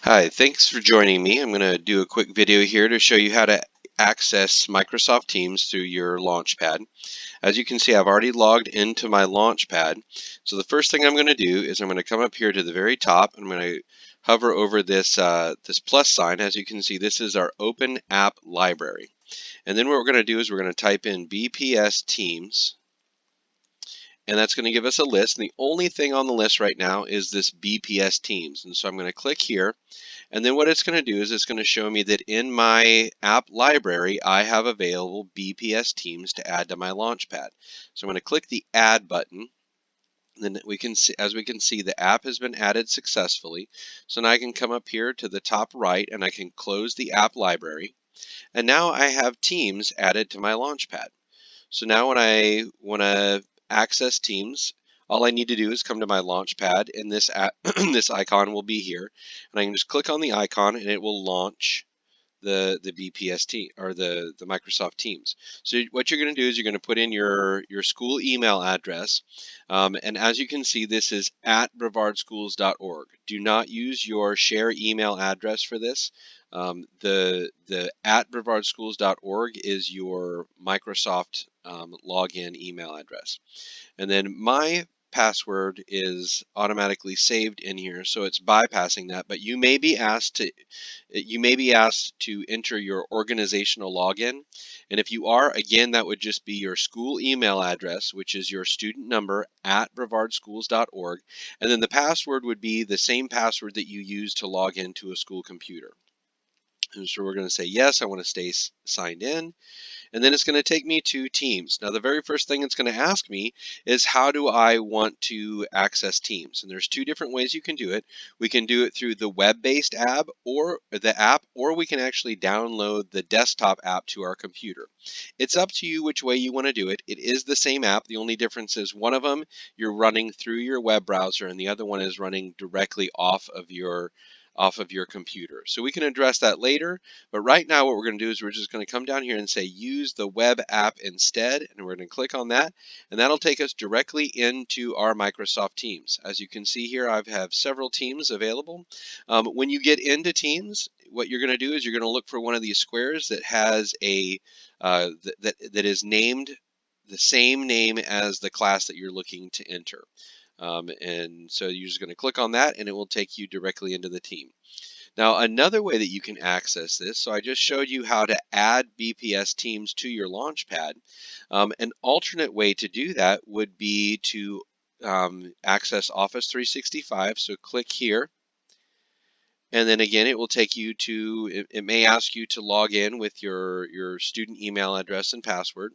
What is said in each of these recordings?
Hi, thanks for joining me. I'm going to do a quick video here to show you how to access Microsoft Teams through your Launchpad. As you can see, I've already logged into my Launchpad. So the first thing I'm going to do is I'm going to come up here to the very top. I'm going to hover over this plus sign. As you can see, this is our Open App Library. And then what we're going to do is we're going to type in BPS Teams. And that's going to give us a list. And the only thing on the list right now is this BPS Teams. And so I'm going to click here. And then what it's going to do is it's going to show me that in my app library, I have available BPS Teams to add to my Launchpad. So I'm going to click the Add button. Then we can see, as we can see, the app has been added successfully. So now I can come up here to the top right and I can close the app library. And now I have Teams added to my Launchpad. So now when I want to access Teams, all I need to do is come to my Launchpad, and this this icon will be here, and I can just click on the icon, and it will launch the BPST or the Microsoft Teams. So what you're going to do is you're going to put in your school email address, and as you can see, this is at brevardschools.org. Do not use your share email address for this. The at brevardschools.org is your Microsoft login email address. And then my password is automatically saved in here, so it's bypassing that, but you may be asked to enter your organizational login. And if you are, again, that would just be your school email address, which is your student number at brevardschools.org. And then the password would be the same password that you use to log into a school computer. And so we're going to say, yes, I want to stay signed in. And then it's going to take me to Teams. Now, the very first thing it's going to ask me is how do I want to access Teams? And there's two different ways you can do it. We can do it through the web-based app, or we can actually download the desktop app to our computer. It's up to you which way you want to do it. It is the same app. The only difference is one of them you're running through your web browser, and the other one is running directly off of your computer. So we can address that later. But right now what we're going to do is we're just going to come down here and say use the web app instead, and we're going to click on that, and that'll take us directly into our Microsoft Teams. As you can see here, I have several teams available. When you get into Teams, what you're going to do is you're going to look for one of these squares that has a that is named the same name as the class that you're looking to enter. And so you're just going to click on that and it will take you directly into the team. Now, another way that you can access this, so I just showed you how to add BPS Teams to your Launchpad. An alternate way to do that would be to access Office 365. So click here. And then again, it will take you to, it may ask you to log in with your student email address and password.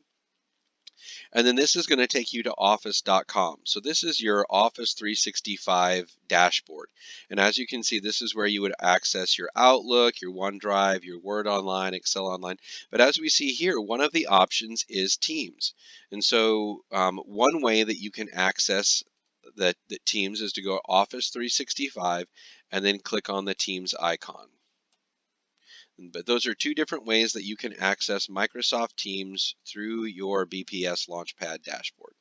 And then this is going to take you to office.com. So this is your Office 365 dashboard. And as you can see, this is where you would access your Outlook, your OneDrive, your Word Online, Excel Online. But as we see here, one of the options is Teams. And so one way that you can access the Teams is to go Office 365 and then click on the Teams icon. But those are two different ways that you can access Microsoft Teams through your BPS Launchpad dashboard.